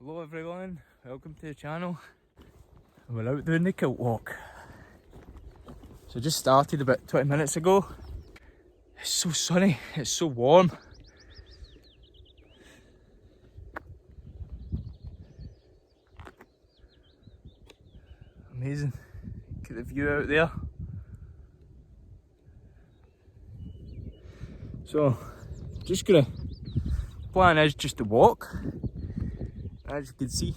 Hello everyone, welcome to the channel. We're out doing the KiltWalk. So just started about 20 minutes ago. It's so sunny, it's so warm. Amazing. Look at the view out there. So, just gonna, plan is just to walk. As you can see,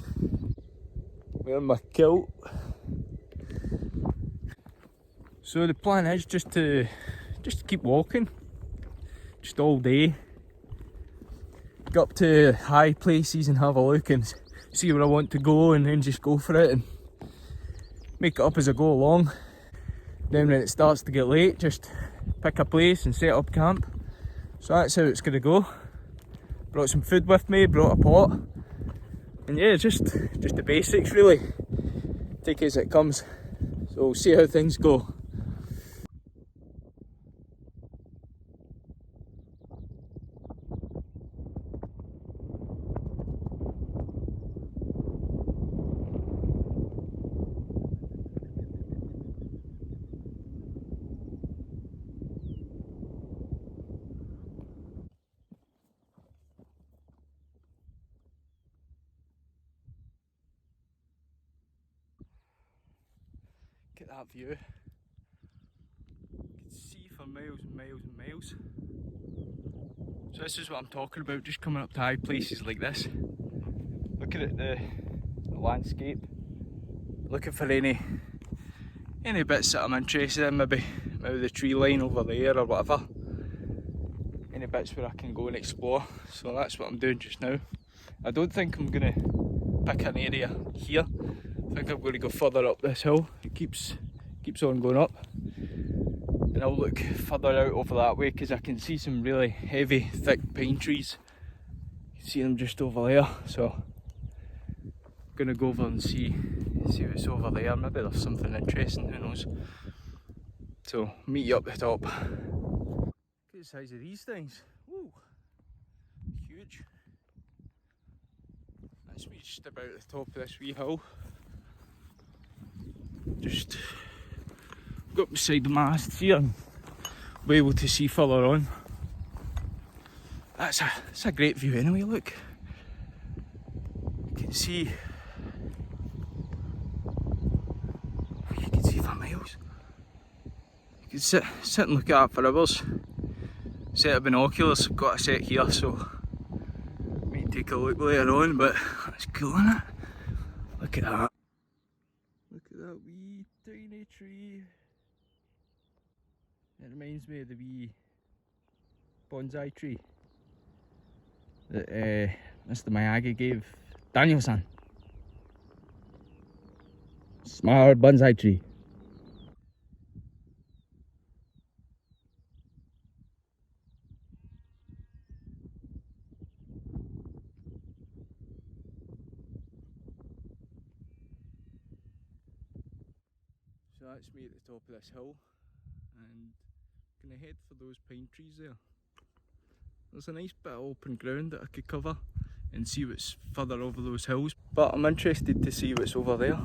wearing my kilt. So the plan is just to keep walking, just all day. Go up to high places and have a look and see where I want to go, and then just go for it and make it up as I go along. Then when it starts to get late, just pick a place and set up camp. So that's how it's gonna go. Brought some food with me, brought a pot. And yeah, just the basics really. Take it as it comes. So we'll see how things go. Look at that view. You can see for miles and miles and miles. So this is what I'm talking about, just coming up to high places like this. Looking at the landscape. Looking for any bits that I'm interested in, maybe the tree line over there or whatever. Any bits where I can go and explore. So that's what I'm doing just now. I don't think I'm gonna pick an area here. I think I'm going to go further up this hill. It keeps on going up, and I'll look further out over that way because I can see some really heavy, thick pine trees. You can see them just over there. So I'm going to go over and see what's over there. Maybe there's something interesting. Who knows? So meet you up the top. Look at the size of these things. Woo, huge. That's me just about at the top of this wee hill. Just go up beside the mast here and be able to see further on. That's a great view anyway, look. You can see for miles. You can sit and look at it for hours. Set of binoculars, I've got a set here, so I may take a look later on, but it's cool, isn't it? Look at that. Look at that wee tiny tree. It reminds me of the wee bonsai tree that Mr. Miyagi gave Daniel-san. Smart bonsai tree. So that's me at the top of this hill, and I'm gonna head for those pine trees there. There's a nice bit of open ground that I could cover and see what's further over those hills, but I'm interested to see what's over there.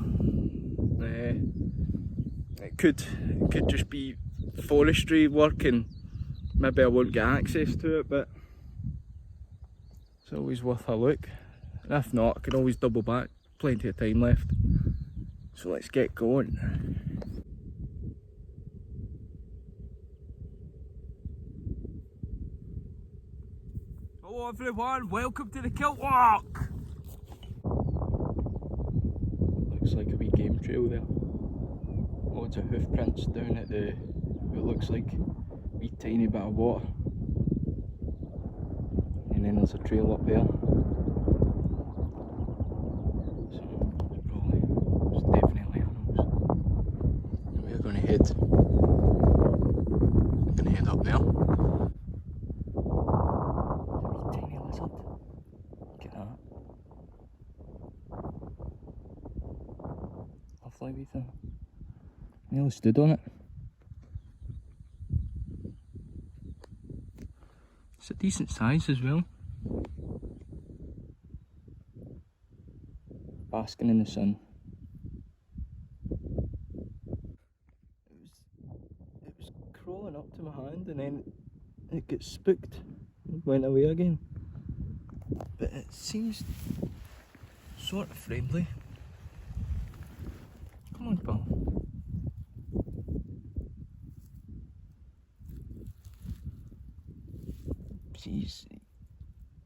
It could just be forestry work and maybe I won't get access to it, but it's always worth a look. And if not, I can always double back, plenty of time left. So let's get going. Hello everyone, welcome to the KiltWalk! Looks like a wee game trail there. Loads of hoof prints down at what looks like a wee tiny bit of water. And then there's a trail up there. So there's definitely animals. And we're going to head up there. Tiny lizard. Look at that. Lovely wee thing. Nearly stood on it. It's a decent size as well. basking in the sun. It was crawling up to my hand and then it got spooked and went away again. But it seems sort of friendly. Come on, pal.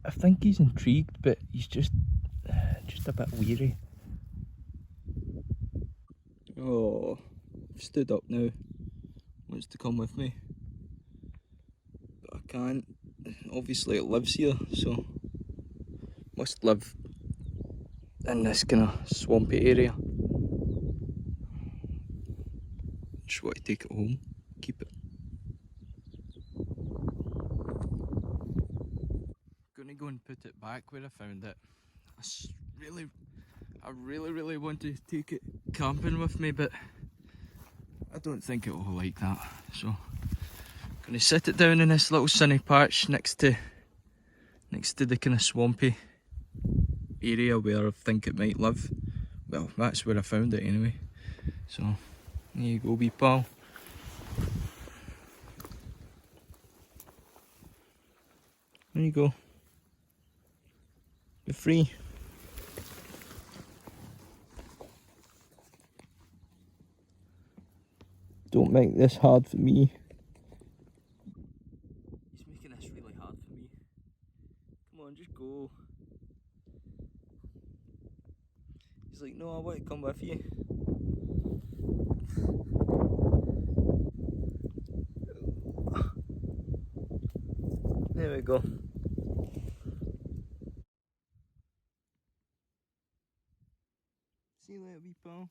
I think he's intrigued, but he's just a bit weary. Oh, I've stood up now. Wants to come with me, but I can't. Obviously, it lives here, so must live in this kind of swampy area. Just want to take it home, keep it. Gonna go and put it back where I found it. I really want to take it camping with me, but I don't think it will like that. So gonna sit it down in this little sunny patch next to the kind of swampy area where I think it might live. Well, that's where I found it anyway. So there you go, wee pal. There you go. You're free. Don't make this hard for me. He's making this really hard for me. Come on, just go. He's like, no, I want to come with you. There we go. See you later, wee pal.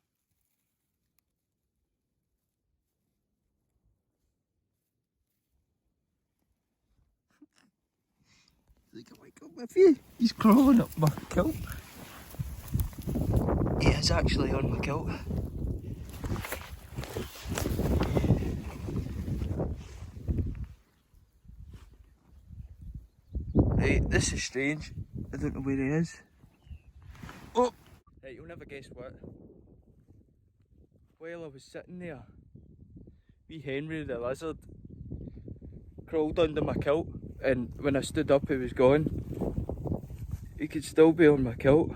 He's like, I want to come with you. He's crawling up my kilt. He is actually on my kilt. Right, this is strange. I don't know where he is. Oh! Right, you'll never guess what. While I was sitting there, wee Henry the lizard crawled under my kilt, and when I stood up he was gone. He could still be on my kilt.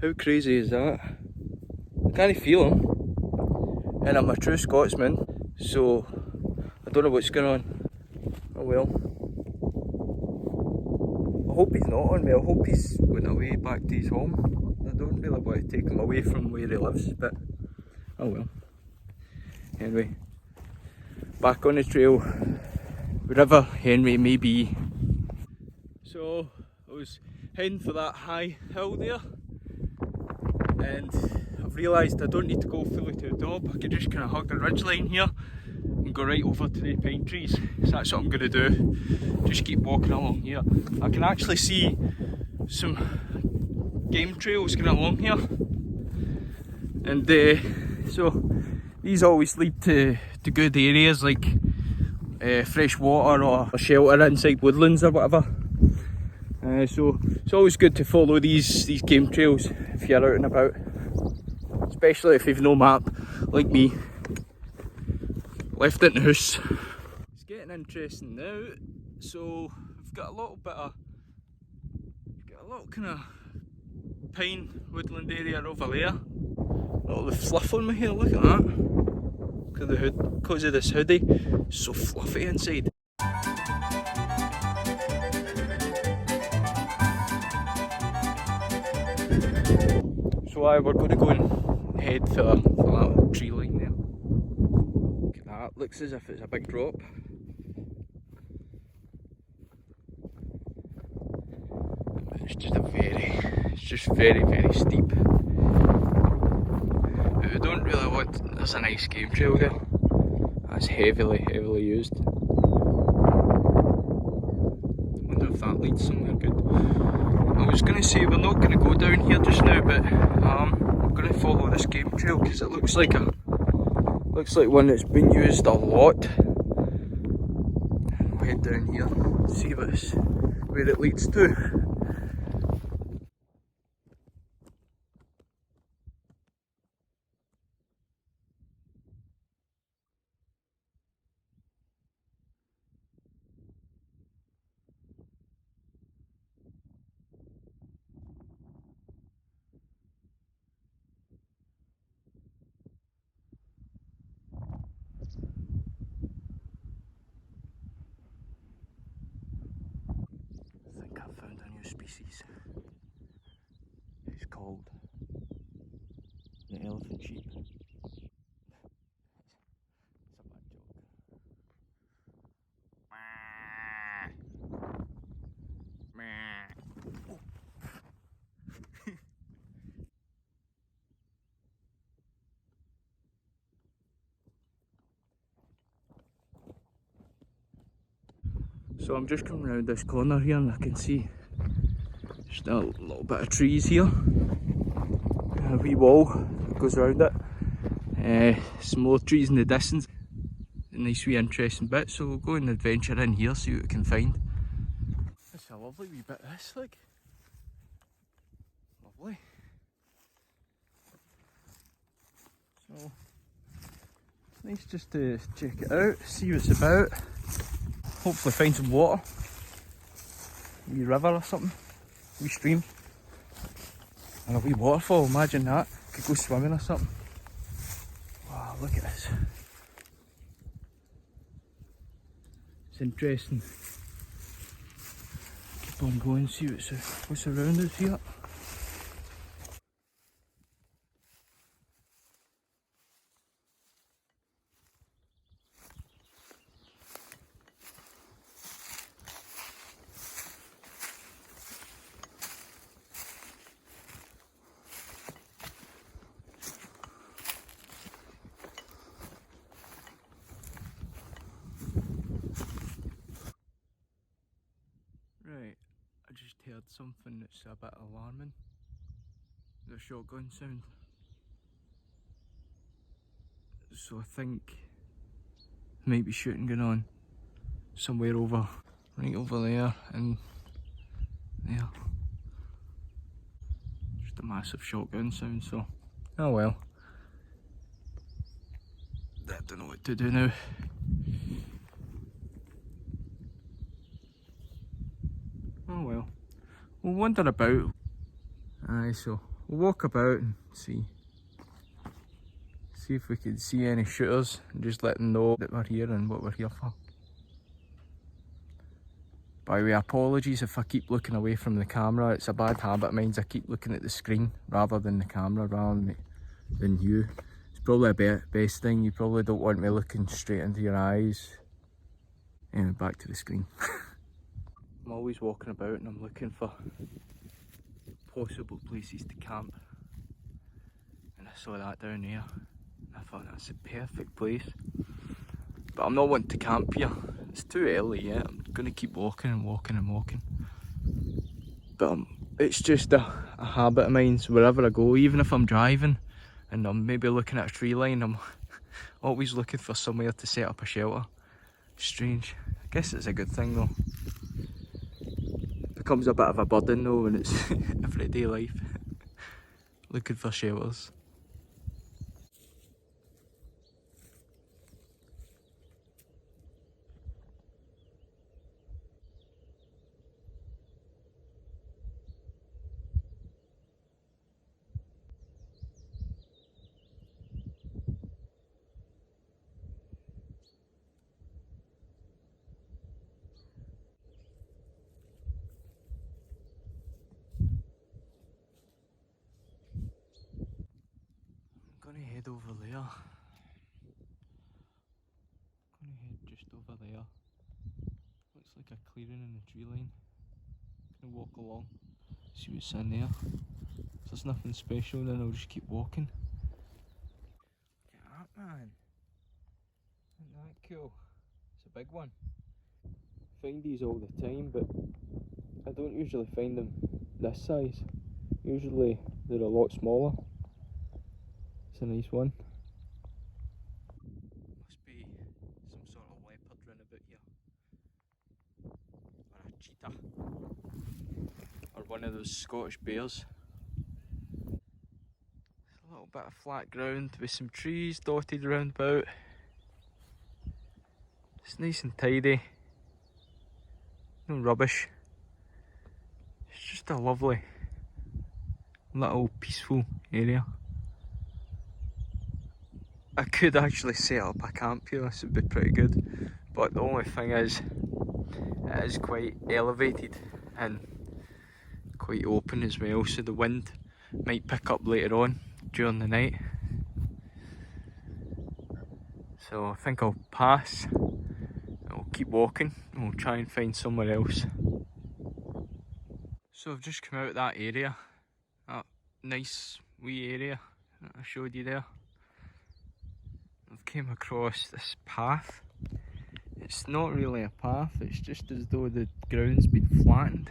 How crazy is that? I can't feel him. And I'm a true Scotsman, so I don't know what's going on. Oh well. I hope he's not on me. I hope he's went away back to his home. I don't really want to take him away from where he lives, but oh well. Anyway, back on the trail, wherever Henry may be. So I was heading for that high hill there, and I've realised I don't need to go fully to the top. I can just kind of hug the ridgeline here and go right over to the pine trees. So that's what I'm going to do. Just keep walking along here. I can actually see some game trails going along here, and so these always lead to good areas like fresh water or shelter inside woodlands or whatever. So it's always good to follow these game trails if you're out and about, especially if you've no map like me, left it in the house. It's getting interesting now. So we've got a little kind of pine woodland area over there. All the fluff on my hair, look at that. Because of this hoodie, it's so fluffy inside. So we're going to go and head for that little tree line there. Look at that, looks as if it's a big drop. It's just very steep. But we don't really want, there's a nice game trail there. That's heavily used. I wonder if that leads somewhere good. I was going to say we're not going to go down here just now, but I'm going to follow this game trail because it looks like one that's been used a lot. We'll head down here, see where it leads to. new species. It's called the elephant sheep. It's a bad joke. So I'm just coming around this corner here and I can see just a little bit of trees here. A wee wall that goes around it. Some more trees in the distance. A nice wee interesting bit, so we'll go and adventure in here, see what we can find. It's a lovely wee bit this, like. Lovely. So, it's nice just to check it out, see what it's about. Hopefully find some water. A wee river or something. A wee stream. And a wee waterfall, imagine that. Could go swimming or something. Wow, look at this. It's interesting. Keep on going, see what's around us here. Right, I just heard something that's a bit alarming. The shotgun sound. So I think there might be shooting going on somewhere over, right over there and there. Just a massive shotgun sound, so oh well. I don't know what to do now. Oh well, we'll wander about. Aye, so we'll walk about and see if we can see any shooters and just let them know that we're here and what we're here for. By the way, apologies if I keep looking away from the camera. It's a bad habit of mine. I keep looking at the screen rather than the camera, rather than you. It's probably a best thing. You probably don't want me looking straight into your eyes. Anyway, back to the screen. I'm always walking about and I'm looking for possible places to camp. And I saw that down there. And I thought that's the perfect place. But I'm not wanting to camp here. It's too early yet. I'm going to keep walking and walking and walking. But it's just a habit of mine. So wherever I go, even if I'm driving and I'm maybe looking at a tree line, I'm always looking for somewhere to set up a shelter. Strange. I guess it's a good thing though. It becomes a bit of a burden though when it's everyday life. Looking for shelters. I'm gonna head over there. I'm gonna head just over there. Looks like a clearing in the tree line. Gonna walk along, see what's in there. If there's nothing special, then I'll just keep walking. Look at that, man. Isn't that cool? It's a big one. I find these all the time, but I don't usually find them this size. Usually they're a lot smaller. It's a nice one. Must be some sort of leopard running about here. Or a cheetah. Or one of those Scottish bears. It's a little bit of flat ground with some trees dotted around about. It's nice and tidy. No rubbish. It's just a lovely little peaceful area. I could actually set up a camp here, this would be pretty good. But the only thing is, it is quite elevated and quite open as well, so the wind might pick up later on during the night. So I think I'll pass, I'll keep walking, and we'll try and find somewhere else. So I've just come out of that area, that nice wee area that I showed you there. I've came across this path. It's not really a path, it's just as though the ground's been flattened.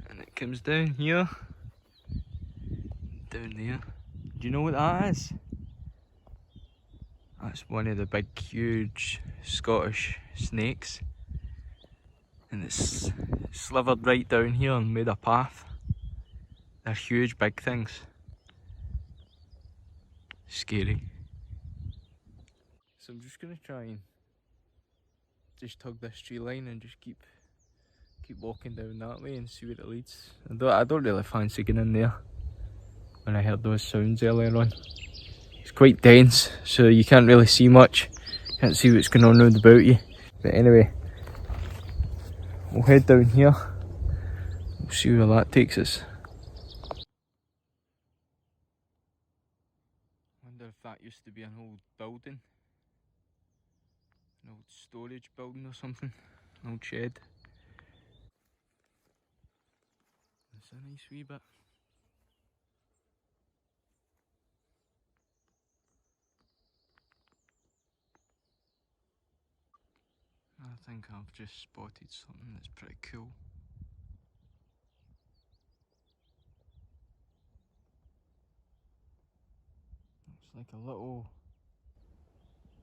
And it comes down here, down there. Do you know what that is? That's one of the big, huge Scottish snakes. And it's slivered right down here and made a path. They're huge, big things. Scary. So I'm just gonna try and just tug this tree line and just keep walking down that way and see where it leads. I don't really fancy getting in there when I heard those sounds earlier on. It's quite dense, so you can't really see much. Can't see what's going on round about you. But anyway, we'll head down here. We'll see where that takes us. Wonder if that used to be an old building. An old storage building or something. An old shed. It's a nice wee bit. I think I've just spotted something that's pretty cool. Looks like a little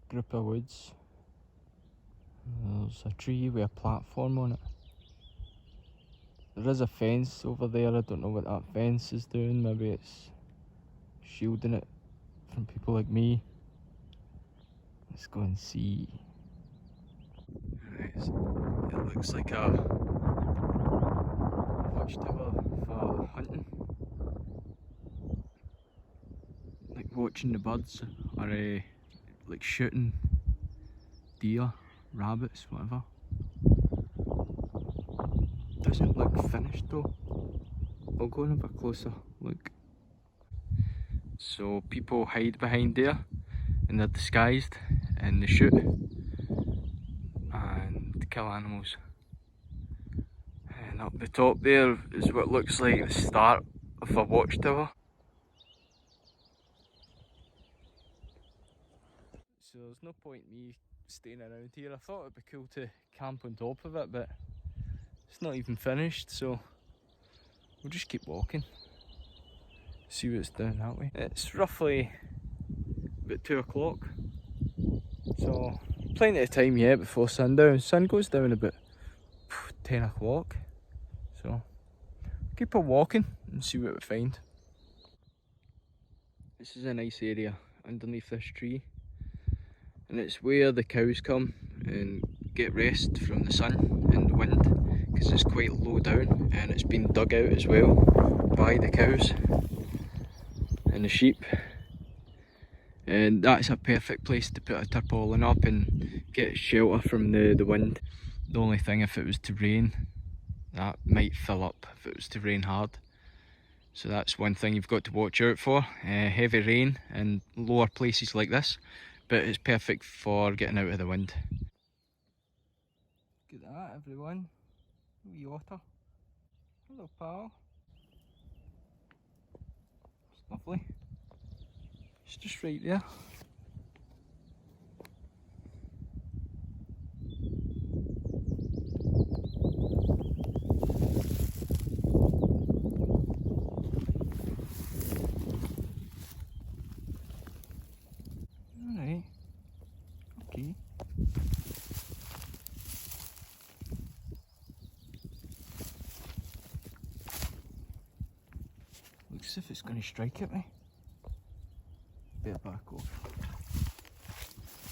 group of woods. There's a tree with a platform on it. There is a fence over there. I don't know what that fence is doing. Maybe it's shielding it from people like me. Let's go and see. Right, so it looks like a watchtower for hunting. Like watching the birds, or like shooting deer, rabbits, whatever. Doesn't look finished though. I'll go and have a closer look. So people hide behind there and they're disguised and they shoot and kill animals. And up the top there is what looks like the start of a watchtower. So there's no point me staying around here. I thought it'd be cool to camp on top of it, but it's not even finished, so we'll just keep walking. See what's down that way. It's roughly about 2 o'clock, so plenty of time yet before sundown. Sun goes down about 10 o'clock, so keep on walking and see what we find. This is a nice area underneath this tree, and it's where the cows come and get rest from the sun and the wind, because it's quite low down and it's been dug out as well by the cows and the sheep. And that's a perfect place to put a tarpaulin up and get shelter from the wind. The only thing, if it was to rain, that might fill up if it was to rain hard. So that's one thing you've got to watch out for, heavy rain in lower places like this, but it's perfect for getting out of the wind. Look at that, everyone. Wee otter. Hello, pal. It's lovely. It's just right there. Alright. Okay. Looks as if it's going to strike at me. Better back off.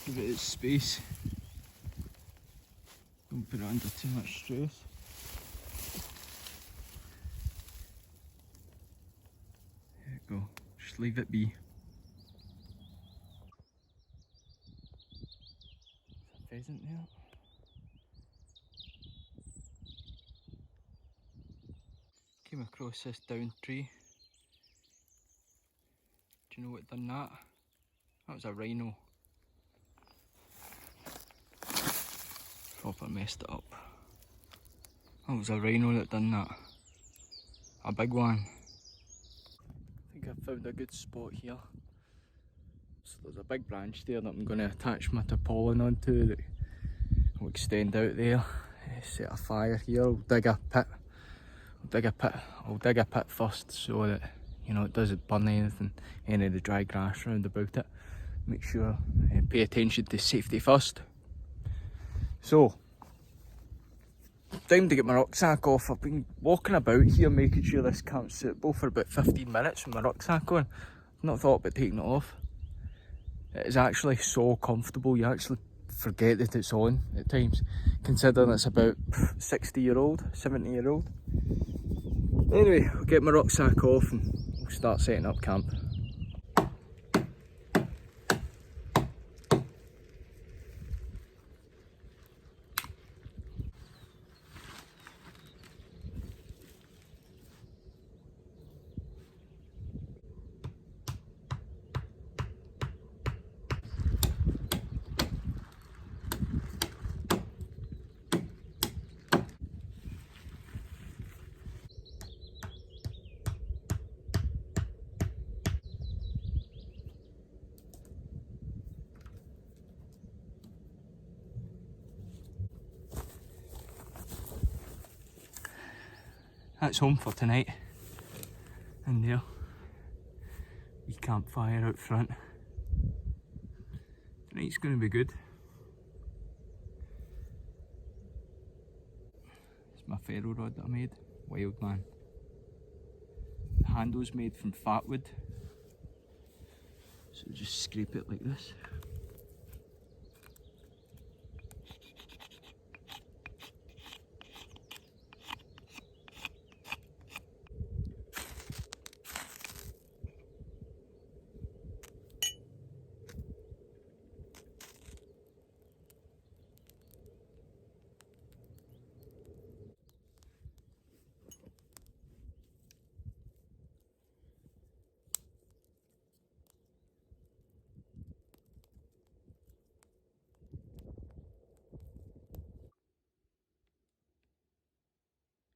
Give it its space. Don't put it under too much stress. There you go. Just leave it be. There's a pheasant there. Came across this downed tree. Do you know what done that? That was a rhino. Proper messed it up. That was a rhino that done that. A big one. I think I've found a good spot here. So there's a big branch there that I'm going to attach my tarpaulin onto that will extend out there. Set a fire here. I'll dig a pit. I'll dig a pit first so that, you know, it doesn't burn anything, any of the dry grass around about it. Make sure, pay attention to safety first. So, time to get my rucksack off. I've been walking about here making sure this camp's suitable for about 15 minutes with my rucksack on. I've not thought about taking it off. It is actually so comfortable, you actually forget that it's on at times, considering it's about 60-year-old, 70-year-old. Anyway, I'll get my rucksack off and we'll start setting up camp. That's home for tonight. In there, wee campfire out front. Tonight's going to be good. It's my ferro rod that I made, WildMan. The handle's made from fat wood, so just scrape it like this.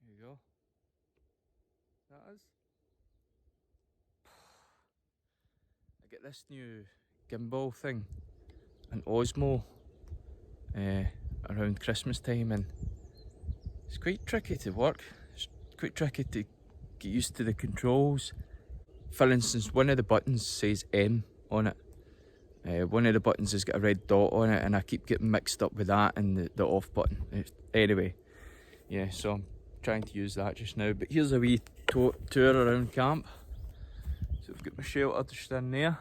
There you go. That is. I get this new gimbal thing, an Osmo, around Christmas time, and it's quite tricky to work. It's quite tricky to get used to the controls. For instance, one of the buttons says M on it. One of the buttons has got a red dot on it, and I keep getting mixed up with that and the off button. Anyway, yeah, so I'm trying to use that just now. But here's a wee tour around camp. So I've got my shelter just in there,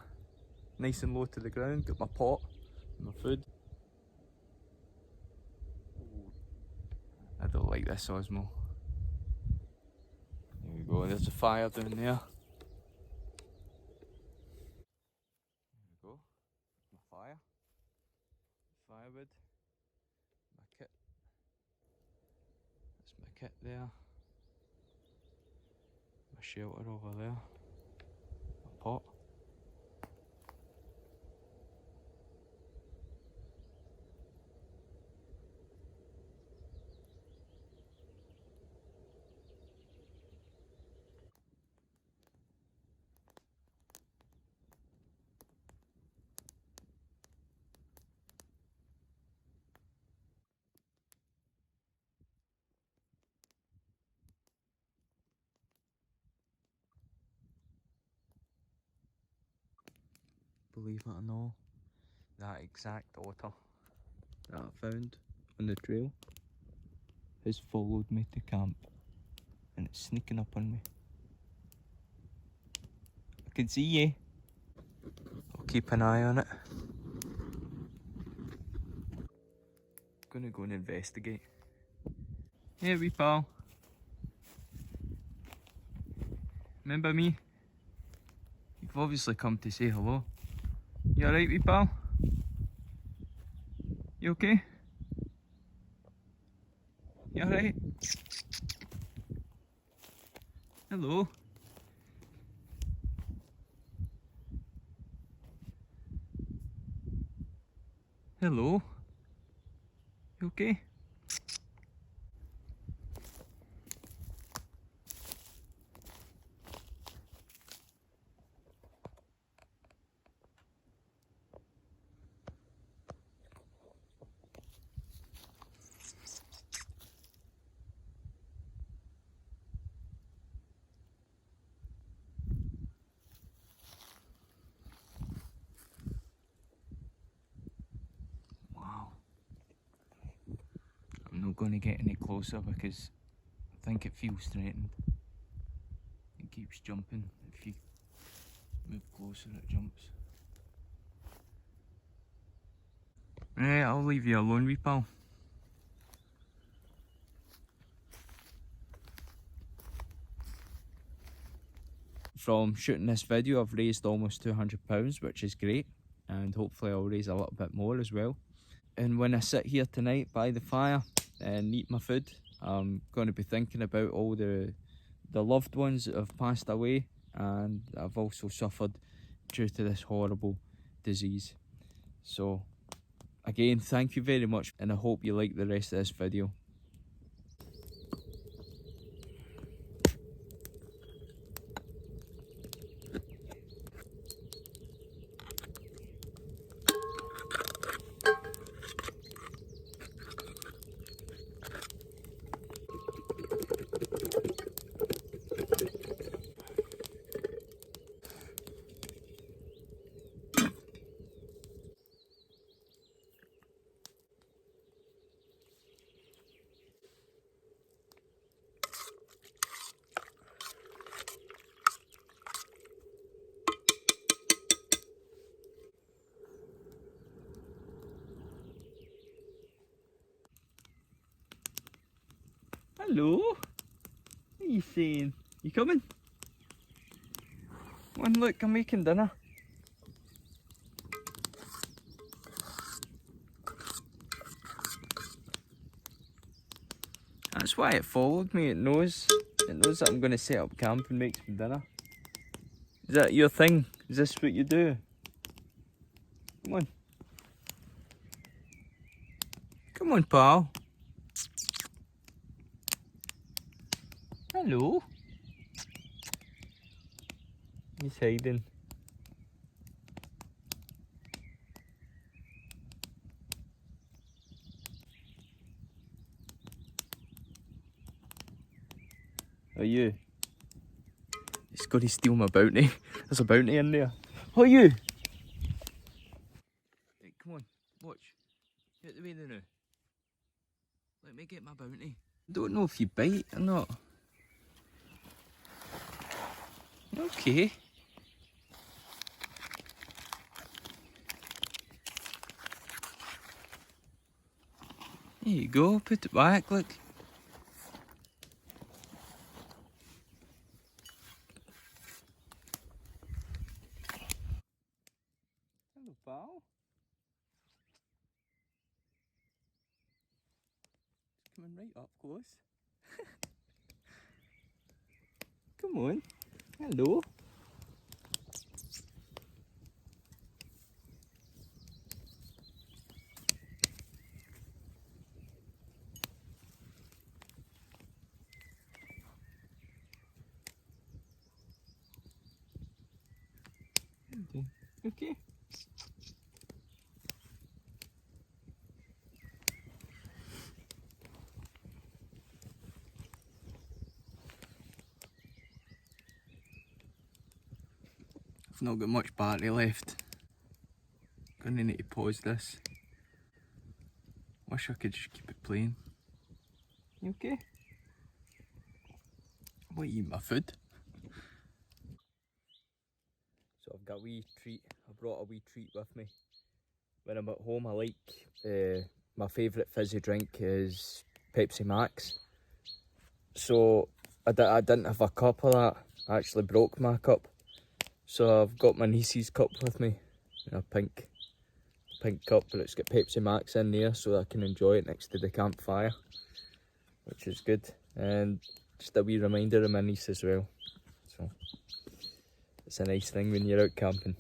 nice and low to the ground. Got my pot and my food. I don't like this Osmo. There we go, there's a fire down there. There we go, my fire, firewood, my kit. That's my kit there. My shelter over there. My pot. Believe it or not, that exact otter that I found on the trail has followed me to camp, and it's sneaking up on me. I can see you. I'll keep an eye on it. Gonna go and investigate. Hey wee pal. Remember me? You've obviously come to say hello. You alright wee pal? You okay? You alright? Hello. Hello. You okay? Wow. I'm not going to get any closer because I think it feels threatened. It keeps jumping. If you move closer, it jumps. Right, I'll leave you alone, wee pal. From shooting this video, I've raised almost £200, which is great, and hopefully I'll raise a little bit more as well. And when I sit here tonight by the fire and eat my food, I'm going to be thinking about all the loved ones that have passed away, and I've also suffered due to this horrible disease. So again, thank you very much, and I hope you like the rest of this video. Hello? What are you saying? You coming? Come on, look, I'm making dinner. That's why it followed me. It knows that I'm going to set up camp and make some dinner. Is that your thing? Is this what you do? Come on. Come on, pal. Hello. He's hiding. Are you? He's got to steal my bounty. There's a bounty in there. Who are you? Right, come on, watch. Get the way there now. Let me get my bounty. I don't know if you bite or not. Okay. There you go, put it back, look. Hello, pal. It's coming right up close. Come on. Hello. Okay. I've not got much battery left. Gonna need to pause this. Wish I could just keep it playing. You okay? I want to eat my food. So I've got a wee treat. I brought a wee treat with me. When I'm at home, I like my favourite fizzy drink is Pepsi Max. So I didn't have a cup of that. I actually broke my cup. So I've got my niece's cup with me. A pink cup, but it's got Pepsi Max in there so I can enjoy it next to the campfire, which is good. And just a wee reminder of my niece as well. So it's a nice thing when you're out camping.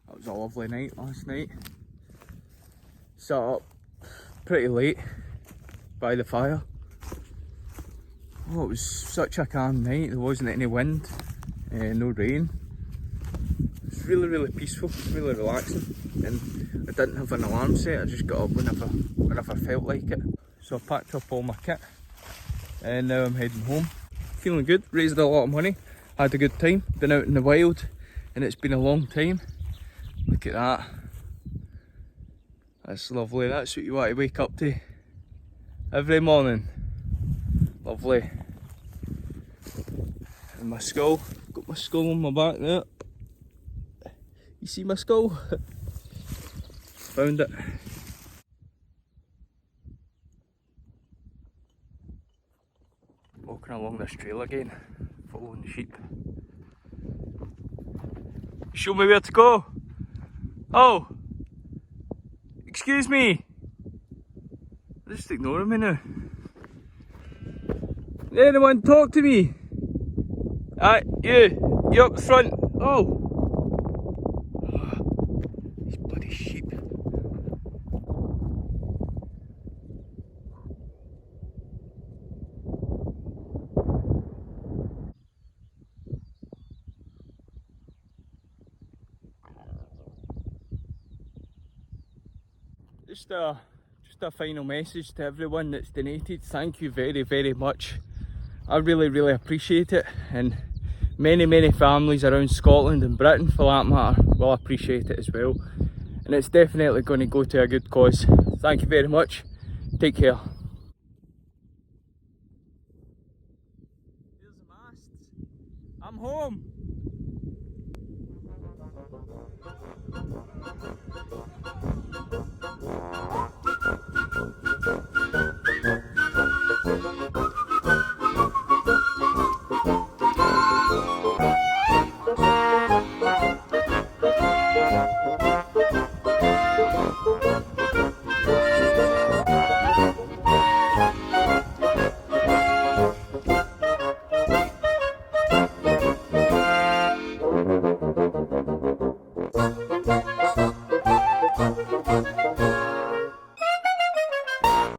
It was a lovely night last night. Sat up pretty late by the fire. Oh, it was such a calm night. There wasn't any wind, no rain. It was really, really peaceful, really relaxing. And I didn't have an alarm set. I just got up whenever I felt like it. So I packed up all my kit and now I'm heading home. Feeling good, raised a lot of money, had a good time, been out in the wild and it's been a long time. Look at that. That's lovely. That's what you want to wake up to every morning. Lovely. And my skull. Got my skull on my back there. You see my skull? Found it. Walking along this trail again, following the sheep. Show me where to go. Oh! Excuse me! They're just ignoring me now. Anyone talk to me? You up front. Oh! These bloody sheep. Just a final message to everyone that's donated. Thank you very, very much. I really, really appreciate it, and many families around Scotland and Britain for that matter will appreciate it as well, and it's definitely going to go to a good cause. Thank you very much. Take care. There's the masts. I'm home.